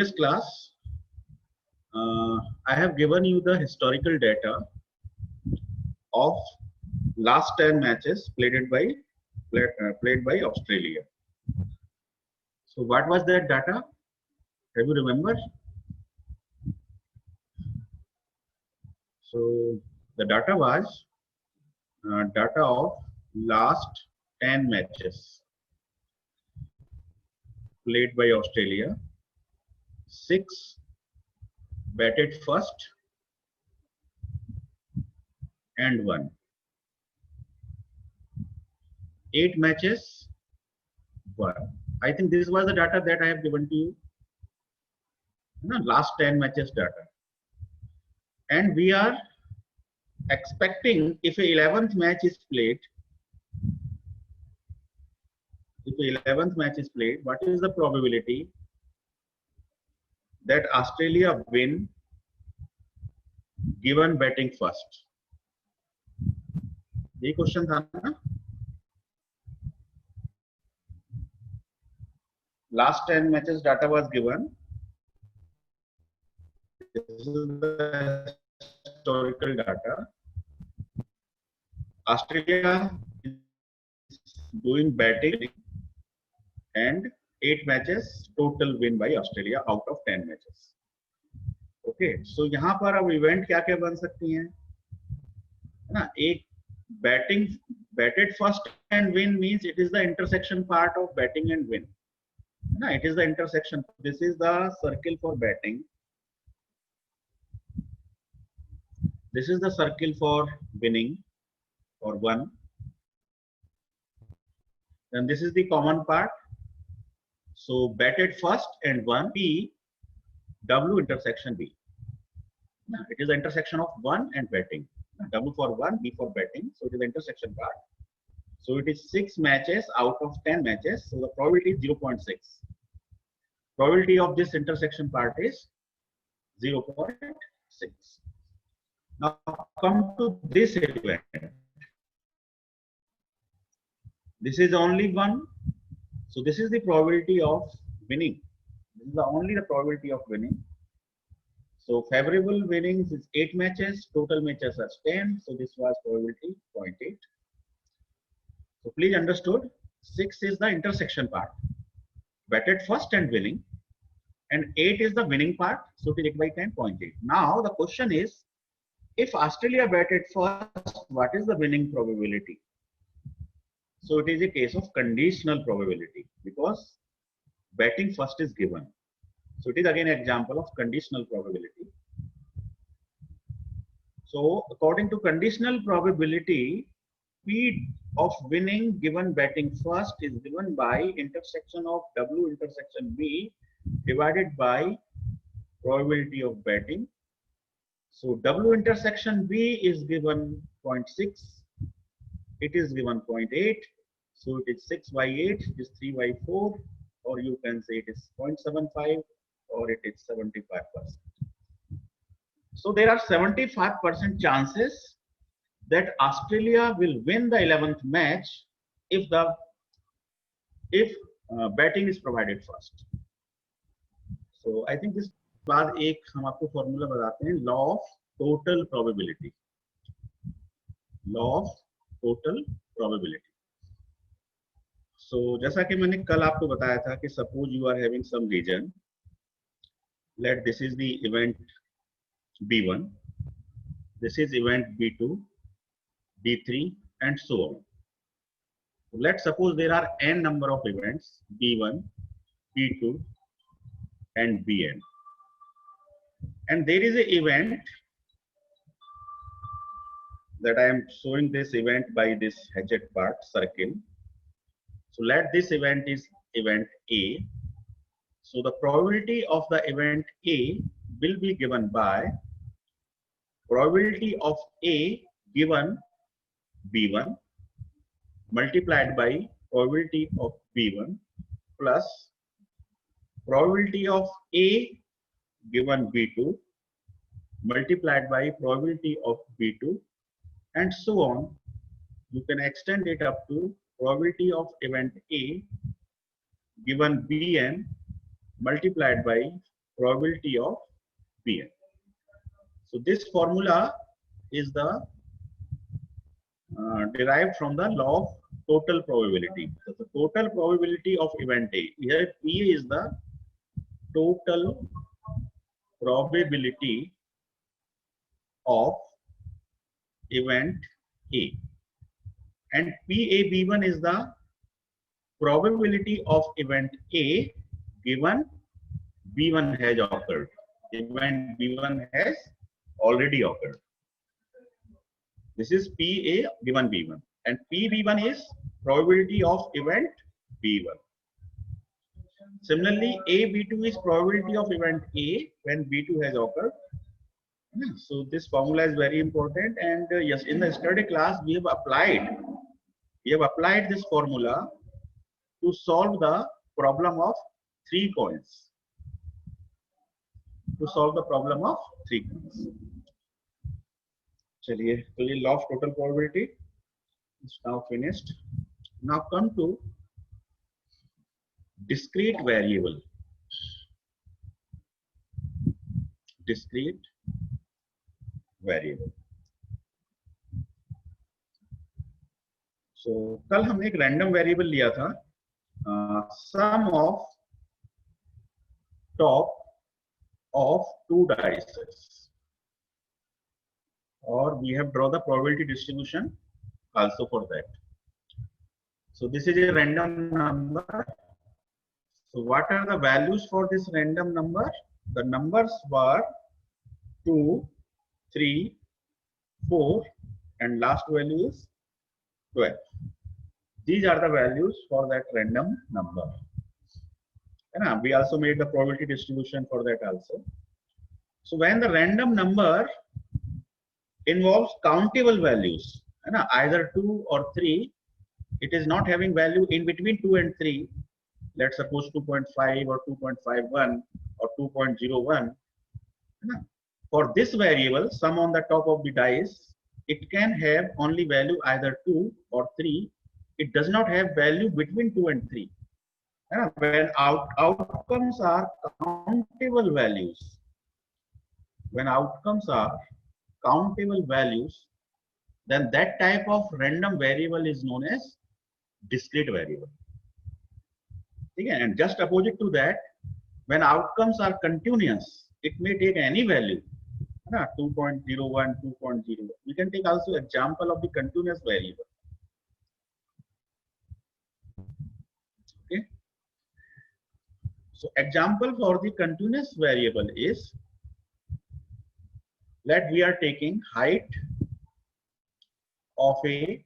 This class, I have given you the historical data of last 10 matches played by Australia. So what was that data? Have you remember? So the data was data of last 10 matches played by Australia. 6 batted first and won. 8 matches won. I think this was the data that I have given to you. Last 10 matches data. And we are expecting if a 11th match is played, what is the probability that Australia win given batting first? ये question था ना? Last 10 matches data was given. This is the historical data. Australia is doing batting and 8 matches total win by Australia out of 10 matches. Okay, so यहाँ पर अब event क्या क्या बन सकती हैं, है ना? एक batted first and win means it is the intersection part of batting and win. No, it is the intersection. This is the circle for batting. This is the circle for winning or one. And this is the common part. So batted first and one, B, W intersection B. Now, it is the intersection of one and batting. W for one, B for batting. So it is the intersection part. So it is 6 matches out of 10 matches. So the probability is 0.6. Probability of this intersection part is 0.6. Now come to this event. This is only one. So this is the probability of winning. This is only the probability of winning. So favorable winnings is 8 matches. Total matches are 10. So this was probability 0.8. So please understood, 6 is the intersection part. Batted first and winning. And 8 is the winning part. So it is 8 by 10, 0.8. Now the question is, if Australia batted first, what is the winning probability? So it is a case of conditional probability because batting first is given. So it is again an example of conditional probability. So according to conditional probability, speed of winning given batting first is given by intersection of W intersection B divided by probability of batting. So W intersection B is given 0.6. It is given 0.8. So it is 6 by 8, it is 3 by 4, or you can say it is 0.75 or it is 75%. So there are 75% chances that Australia will win the 11th match if batting is provided first. So I think this बाद एक हम आपको formula बताते हैं, law of total probability. Law of total probability. So जैसा कि मैंने कल आपको बताया था कि suppose you are having some reason, let this is the event B1, this is event B2, B3 and so on. Let's suppose there are n number of events B1, B2 and Bn. And there is an event that I am showing this event by this hatchet part circle. So let this event is event A. So the probability of the event A will be given by probability of A given B1 multiplied by probability of B1 plus probability of A given B2 multiplied by probability of B2 and so on. You can extend it up to probability of event A given Bn multiplied by probability of Pn. So this formula is the derived from the law of total probability. So the total probability of event A. Here P is the total probability of event A, and PAB1 is the probability of event A given B1 has occurred. Event B1 has already occurred. This is PA given B1, and PB1 is probability of event B1. Similarly, AB2 is probability of event A when B2 has occurred. So this formula is very important, and yes, in the study class we have applied this formula to solve the problem of 3 coins. चलिए, तो ये law of total probability is now finished. Now come to discrete variable. Discrete variable. So कल हमने एक random variable लिया था, sum of top of 2 dice, or we have drawn the probability distribution also for that. So this is a random number. So what are the values for this random number? The numbers were 2, 3, 4, and last value is 12. These are the values for that random number. And we also made the probability distribution for that also. So when the random number involves countable values, either 2 or 3, it is not having value in between 2 and 3. Let's suppose 2.5 or 2.51 or 2.01. For this variable, sum on the top of the dice, it can have only value either 2 or 3. It does not have value between 2 and 3. When outcomes are countable values, then that type of random variable is known as discrete variable. And just opposite to that, when outcomes are continuous, it may take any value, 2.01, 2.0. We can take also example of the continuous variable. Okay. So example for the continuous variable is, that we are taking height of the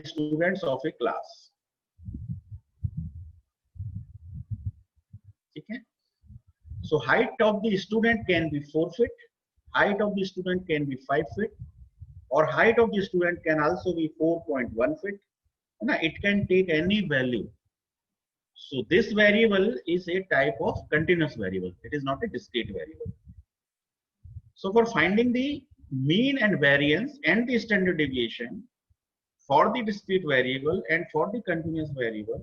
students of a class. Okay. So height of the student can be 4 feet, height of the student can be 5 feet, or height of the student can also be 4.1 feet. It can take any value. So this variable is a type of continuous variable. It is not a discrete variable. So for finding the mean and variance and the standard deviation for the discrete variable and for the continuous variable,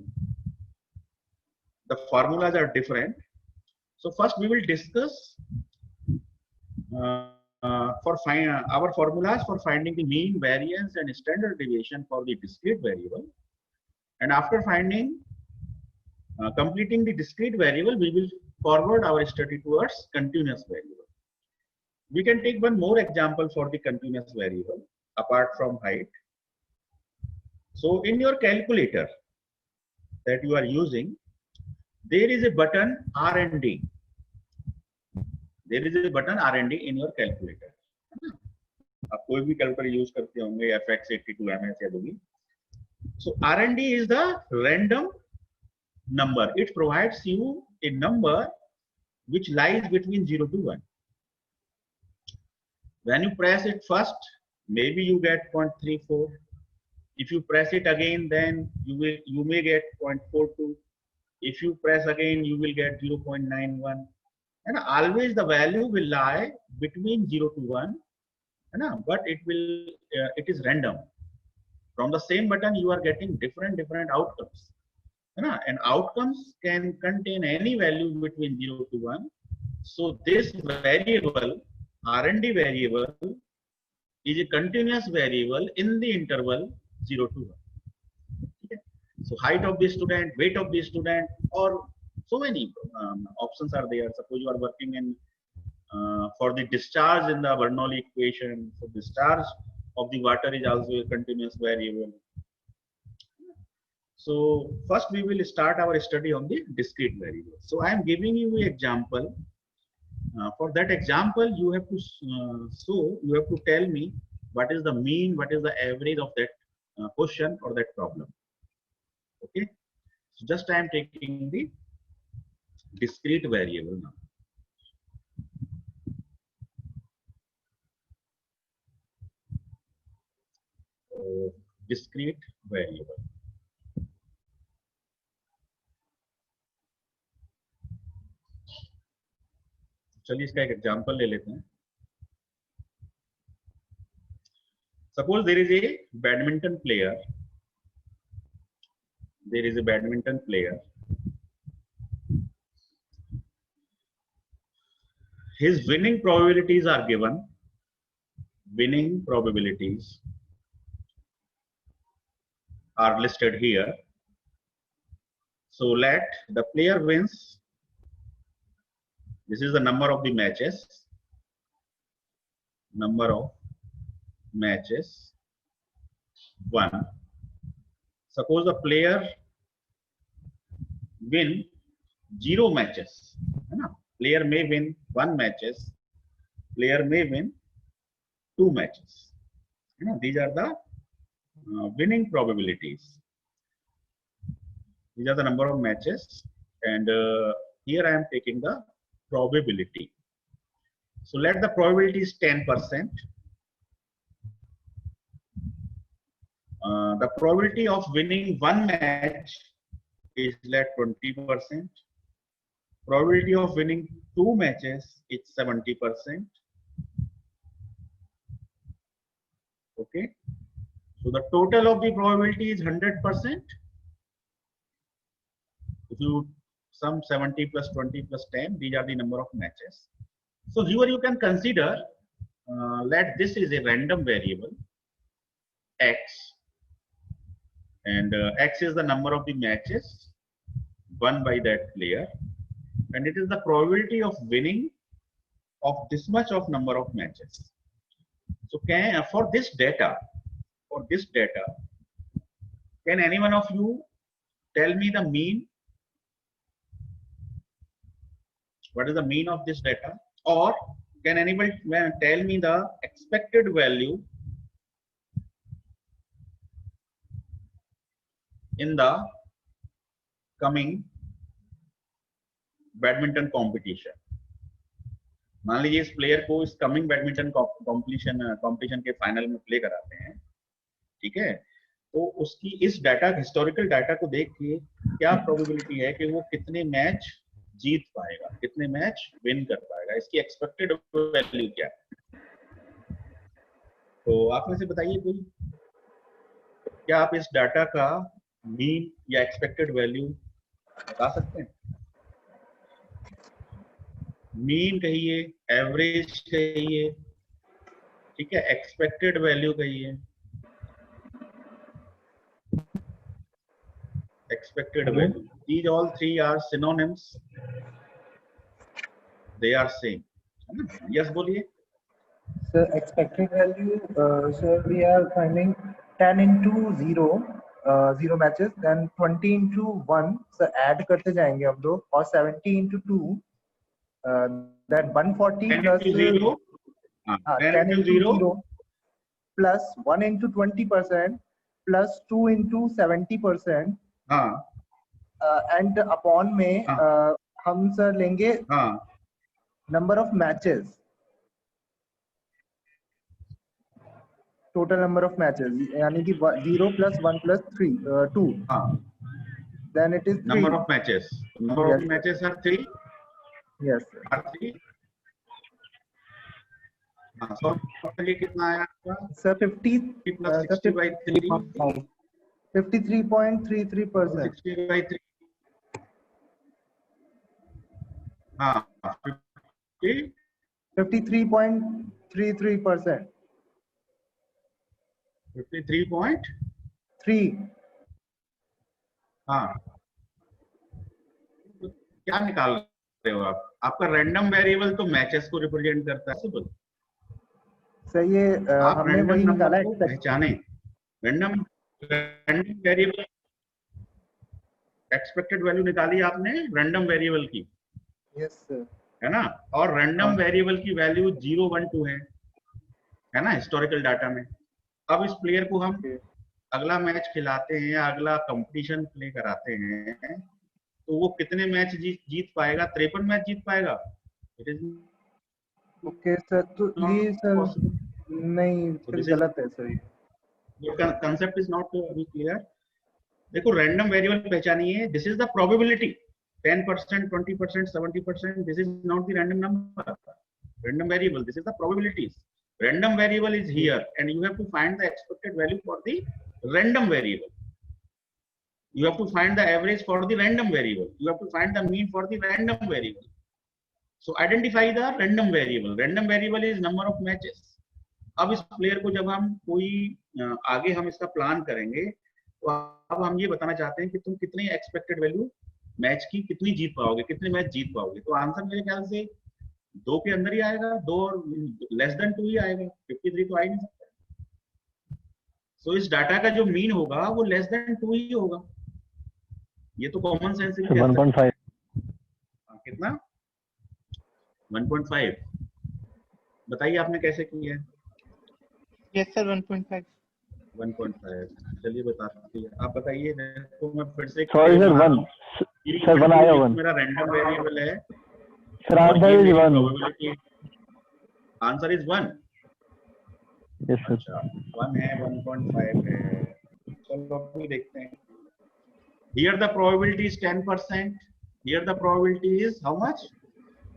the formulas are different. So first we will discuss our formulas for finding the mean, variance, and standard deviation for the discrete variable. And after completing the discrete variable, we will forward our study towards continuous variable. We can take one more example for the continuous variable apart from height. So in your calculator that you are using, there is a button R&D. There is a button R&D in your calculator. आप कोई भी calculator use करते होंगे, FX82, MS या जो भी. So R&D is the random number. It provides you a number which lies between 0 to 1. When you press it first, maybe you get 0.34. If you press it again, then you may get 0.42. If you press again, you will get 0.91. And always the value will lie between 0 to 1. But it is random. From the same button, you are getting different outcomes. है ना, and outcomes can contain any value between 0 to 1. So this variable, R&D variable, is a continuous variable in the interval 0 to 1. Okay? So height of the student, weight of the student, or so many options are there. Suppose you are working in for the discharge in the Bernoulli equation. So discharge of the water is also a continuous variable. So first we will start our study on the discrete variable. So I am giving you an example. For that example, you have to you have to tell me what is the mean, what is the average of that question or that problem. Okay. So just I am taking the discrete variable now. Discrete variable. चलिए इसका एक example ले लेते हैं. Suppose there is a badminton player. There is a badminton player. His winning probabilities are given. Winning probabilities are listed here. So let the player wins. This is the number of the matches. Number of matches. 1. Suppose the player win 0 matches. Player may win 1 matches. Player may win 2 matches. These are the winning probabilities. These are the number of matches, and here I am taking the probability. So let the probability is 10%. The probability of winning 1 match is let 20%. Probability of winning 2 matches is 70%. Okay. So the total of the probability is 100%. If you sum 70 plus 20 plus 10, these are the number of matches. So here you can consider, let this is a random variable, x, and x is the number of the matches won by that player, and it is the probability of winning of this much of number of matches. So for this data, can any one of you tell me the mean? What is the mean of this data? Or can anybody tell me the expected value in the coming badminton competition? मान लीजिए इस player को इस coming badminton competition के final में play कराते हैं, ठीक है, तो उसकी इस डाटा, हिस्टोरिकल डाटा को देख के क्या प्रोबेबिलिटी है कि वो कितने मैच जीत पाएगा, कितने मैच विन कर पाएगा, इसकी एक्सपेक्टेड वैल्यू क्या है? तो आप में से बताइए कोई, क्या आप इस डाटा का मीन या एक्सपेक्टेड वैल्यू बता सकते हैं? मीन कहिए, एवरेज कहिए, ठीक है, एक्सपेक्टेड वैल्यू कहिए, expected value. These all three are synonyms. They are same. Yes, बोलिए. Sir, expected value. So we are finding 10 into 0, 0 matches, then 20 into 1. So add करते जाएंगे हम लोग, और 70 into 2. Then 140 10 plus into 0. 10 into 0 plus 1 into 20% plus 2 into 70%. And upon में हम sir लेंगे number of matches, total number of matches, यानी कि 0 plus 1 plus 3 2. Then it is 3. Number of matches. Number yes, of matches are 3. Yes, sir. Are 3. So totally कितना आया आपका? Sir 50 plus 60 by 3. 53.33%. 60/3 हाँ 50 53.33%. 53.3 हाँ तो क्या निकाल रहे हो आप? आपका रैंडम वेरिएबल तो मैचेस को रिप्रेजेंट करता है। सिंपल, सर ये आप हमने रैंडम वही नंबर निकाला को एक्सपेक्ट। पहचाने। रैंडम वेरिएबल एक्सपेक्टेड वैल्यू निकाली आपने रैंडम वेरिएबल की, यस सर। है ना? और रैंडम हाँ वेरिएबल की वैल्यू 0 1 2 है ना हिस्टोरिकल डाटा में। अब इस प्लेयर को हम ओके। अगला मैच खिलाते हैं या अगला कंपटीशन प्ले कराते हैं तो वो कितने मैच जीत पाएगा? 53 मैच जीत पाएगा? इट इज ओके सर, तो ये नॉट सर पॉसिबल। नहीं, तो फिर दिस इज गलत है सर ये। कंसेप्ट इज नॉट अभी क्लियर। देखो रैंडम वेरिएबल पहचानिए, this is the probability 10%, 20%, 70%, this is not the random number, random variable, this is the probabilities. Random variable is here and you have to find the expected value for the random variable. You have to find the average for the random variable. You have to find the mean for the random variable. So identify the random variable. Random variable is number of matches. अब इस player को जब हम कोई आगे हम इसका plan करेंगे तो अब हम ये बताना चाहते हैं कि तुम कितनी एक्सपेक्टेड वैल्यू मैच की कितनी जीत पाओगे, कितने मैच जीत पाओगे। तो आंसर मेरे ख्याल से 2 के अंदर ही आएगा, 2 और लेस देन 2 ही आएगा, 53 तो आ ही नहीं सकता। सो इस डाटा का जो मीन होगा वो लेस देन 2 ही होगा। ये तो कॉमन सेंस से 1.5 कितना 1.5 बताइए आपने कैसे किया है? यस सर 1.5 चलिए बताते हैं, आप बताइए। तो मैं फिर से सॉरी सर 1 सर 1 आया 1 मेरा रैंडम वेरिएबल है sir answer is 1 probability answer is 1। Yes sir अच्छा 1 है 1.5 है। चलो अभी देखते हैं। Here the probability is 10%. Here the probability is how much?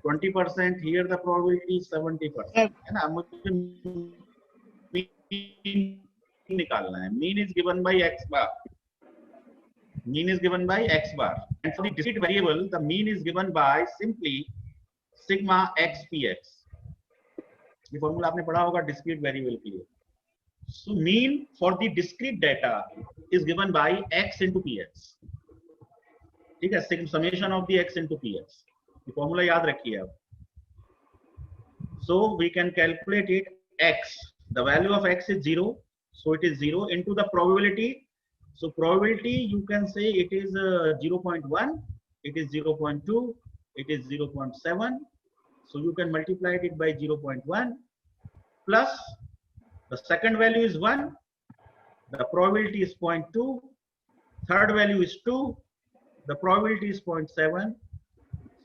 20%. Here the probability is 70%. है ना? मुझे mean निकालना है। Mean is given by x bar. Mean is given by x bar. And for the discrete variable, the mean is given by simply sigma x px. ये formula आपने पढ़ा होगा discrete variable के लिए। So mean for the discrete data is given by x into px. ठीक है, summation of the x into px. ये formula याद रखिए आप। So we can calculate it x. The value of x is 0, so it is 0 into the probability. So probability you can say it is 0.1, it is 0.2, it is 0.7. So you can multiply it by 0.1 plus the second value is 1, the probability is 0.2, third value is 2, the probability is 0.7.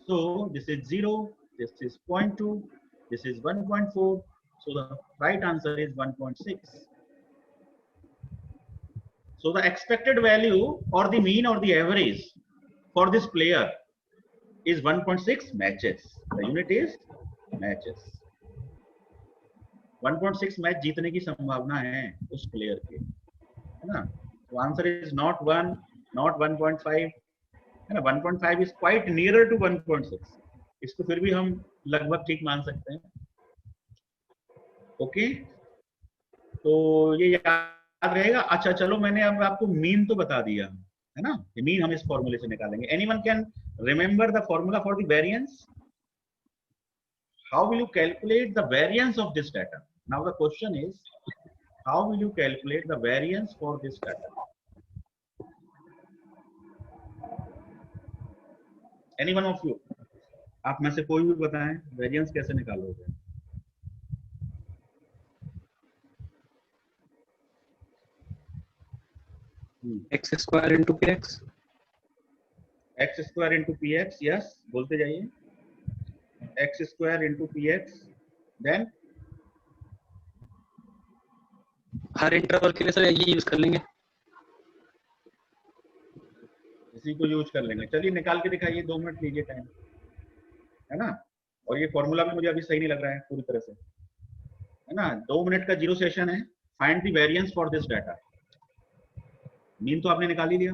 So this is 0, this is 0.2, this is 1.4. So the right answer is 1.6. So the expected value or the mean or the average for this player is 1.6 matches. The unit is matches. 1.6 match जीतने की संभावना है उस player के, है ना? तो answer is not 1, not 1.5, है ना? 1.5 इज क्वाइट नियरर टू 1.6। इसको फिर भी हम लगभग ठीक मान सकते हैं। ओके, तो ये याद रहेगा। अच्छा चलो, मैंने अब आपको मीन तो बता दिया, है ना? मीन हम इस फॉर्मूले से निकालेंगे। Anyone can remember the formula for the variance? How will you calculate the variance of this data? Now the question is, how will you calculate the variance for this data? Any one of you? आप में से कोई भी बताएं, variance कैसे निकालोगे? x square into px. X square into px, yes, बोलते जाइए। x square into px, then हर इंटरवल के लिए सर ये यूज कर लेंगे। इसी को यूज कर लेंगे। चलिए निकाल के दिखाइए, 2 मिनट लीजिए टाइम, है ना? और ये फॉर्मूला भी मुझे अभी सही नहीं लग रहा है पूरी तरह से, है ना? 2 मिनट का जीरो सेशन है। Find the variance for this data. Mean तो आपने निकाल ही लिया,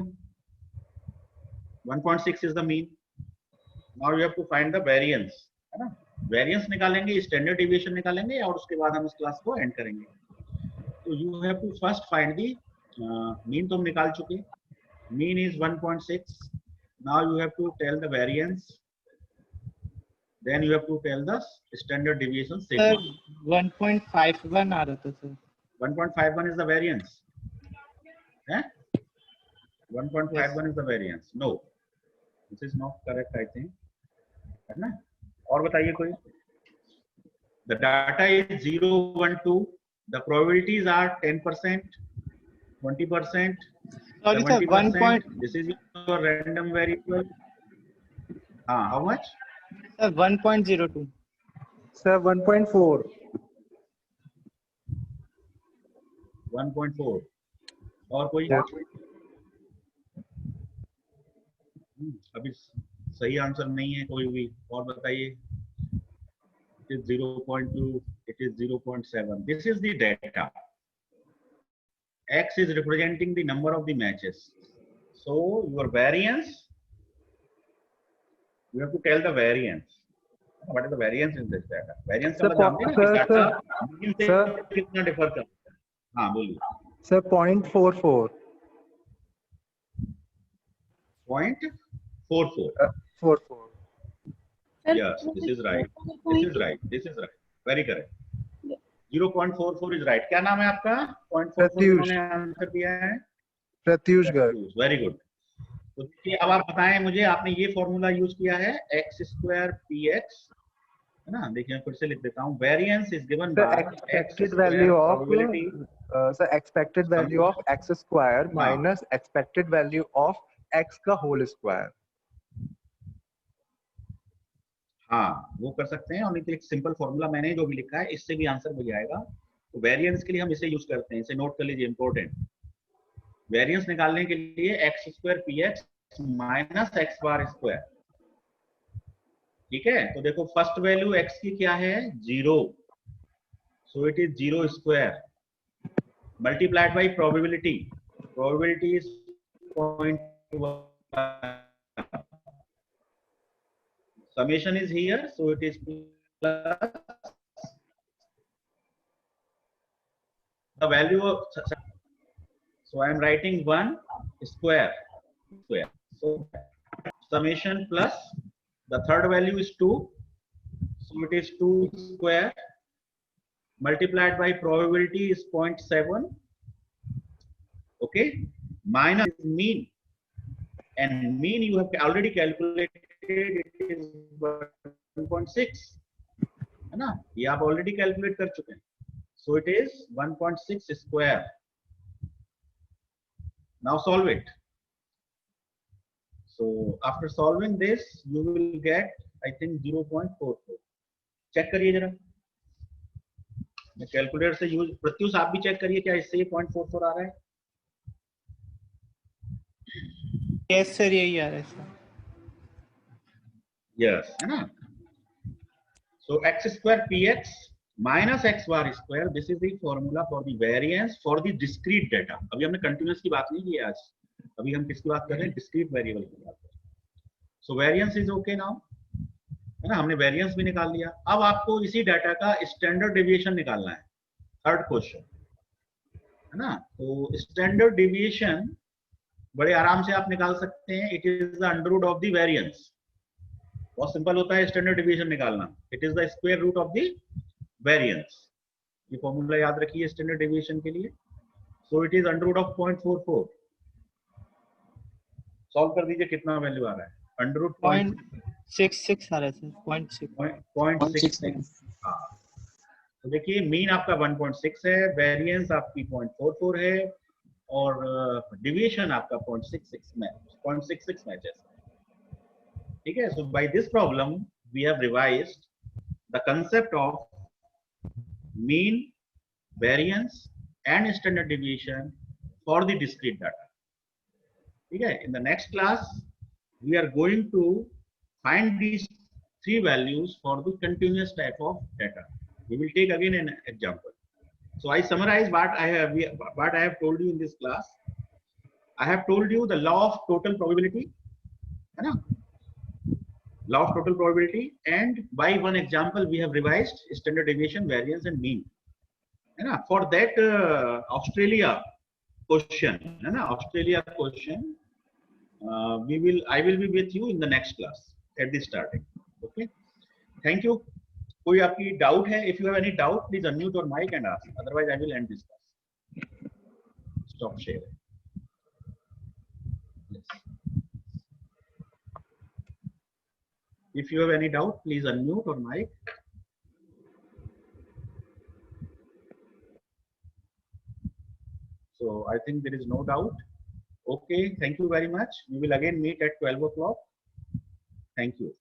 1.6 is the mean. Now you have to find the variance, है ना। वेरिएंस निकालेंगे, स्टैंडर्ड डेविएशन निकालेंगे और उसके बाद हम इस क्लास को एंड करेंगे। तो you have to first find the mean, तो हम निकाल चुके, mean is 1.6। Now you have to tell the variance, then you have to tell the standard deviation sir sigma। 1.51 आ रहा था sir. 1.51 is the variance, eh? 1.51 is the variance, no, this is not correct I think, है ना। और बताइए कोई। the data is 0, 1, 2, the probabilities are 10%, 20%, sorry sir 70%, this is your random variable। how much? Sir 1.02। Sir 1.4। 1.4 और कोई। अभी सही answer नहीं है कोई भी, और बताइए। It is 0.2, it is 0.7, this is the data। X is representing the number of the matches, so your variance, you have to tell the variance, what is the variance in this data। variance का मतलब जानते हैं ना कि data mean से कितना differ करता है। हाँ बोलिए। Sir 0.44। 0.44, 44। yes, this is right, this is right, this is right, very correct। 0.44 is right। क्या नाम है आपका? 0.44 प्रत्युष। जिन्होंने आंसर दिया है। प्रत्युष गर्ग। Very good. तो देखिए अब आप बताएं मुझे, आपने ये फॉर्मूला यूज किया है x² px, है ना। देखिए मैं फिर से लिख देता हूँ, variance is given by expected value of probability. Sir expected value of x square minus expected value of x का होल स्क्वायर। हाँ वो कर सकते हैं, और नहीं तो एक सिंपल फॉर्मूला मैंने जो भी लिखा है इससे भी आंसर मिल जाएगा। तो वेरिएंस के लिए हम इसे यूज करते हैं, इसे नोट कर लीजिए, इंपॉर्टेंट। वेरिएंस निकालने के लिए x² px minus x bar square, ठीक है। तो देखो फर्स्ट वैल्यू x की क्या है? 0, सो it is 0 square multiplied by probability, probability is 0.1, summation is here, so it is plus the value of, so I am writing 1 square, so summation plus the third value is 2, so it is 2 square multiplied by probability is 0.7, okay, minus mean, and mean you have already calculated, it is 1.6, है ना, ये आप already calculate कर चुके हैं। So it is 1.6 square. Now solve it. So after solving this, you will get, I think, 0.44. Check करिए जरा, मैं कैलकुलेटर से यूज, प्रत्युष आप भी चेक करिए क्या इससे 0.44 आ रहा है। यस सर यही आ रहा है सर। यस, है ना। So x² px minus x bar square, this is the formula for the variance for the discrete data। अभी हमने कंटिन्यूअस की बात नहीं की आज, अभी हम किसकी बात कर रहे हैं? डिस्क्रीट वेरिएबल की बात कर रहे हैं। सो वेरिएंस इज ओके नाउ, है ना, हमने वेरिएंस भी निकाल लिया। अब आपको इसी डाटा का स्टैंडर्ड डेविएशन निकालना है, थर्ड क्वेश्चन, है ना। तो स्टैंडर्ड डेविएशन बड़े आराम से आप निकाल सकते हैं, it is the under root of the variance. बहुत सिंपल होता है स्टैंडर्ड डेविएशन निकालना, it is the square root of the variance. ये फॉर्मूला याद रखिए स्टैंडर्ड डेविएशन के लिए। So it is under root of 0.44। Solve कर दीजिए, कितना वैल्यू आ रहा है? अंडर रूट 0.66 आ रहा है सर, 0.66। हाँ, तो देखिए मीन आपका 1.6 है, वेरिएंस आपकी 0.44 है, और डिविएशन आपका 0.66 मैचेस, ठीक है। So by this problem we have revised the concept of mean, variance and standard deviation for the discrete data, ठीक है। In the next class we are going to find these three values for the continuous type of data. We will take again an example. So I summarize what I have told you in this class. I have told you the law of total probability, है ना? Law of total probability, and by one example we have revised standard deviation, variance, and mean. है ना? For that Australia question, है ना? Australia question, I will be with you in the next class at the starting. Okay. Thank you. कोई आपकी doubt है? If you have any doubt, please unmute your mic and ask. Otherwise, I will end this class. Stop sharing. If you have any doubt, please unmute your mic. So I think there is no doubt. Okay, thank you very much. We will again meet at 12 o'clock. Thank you.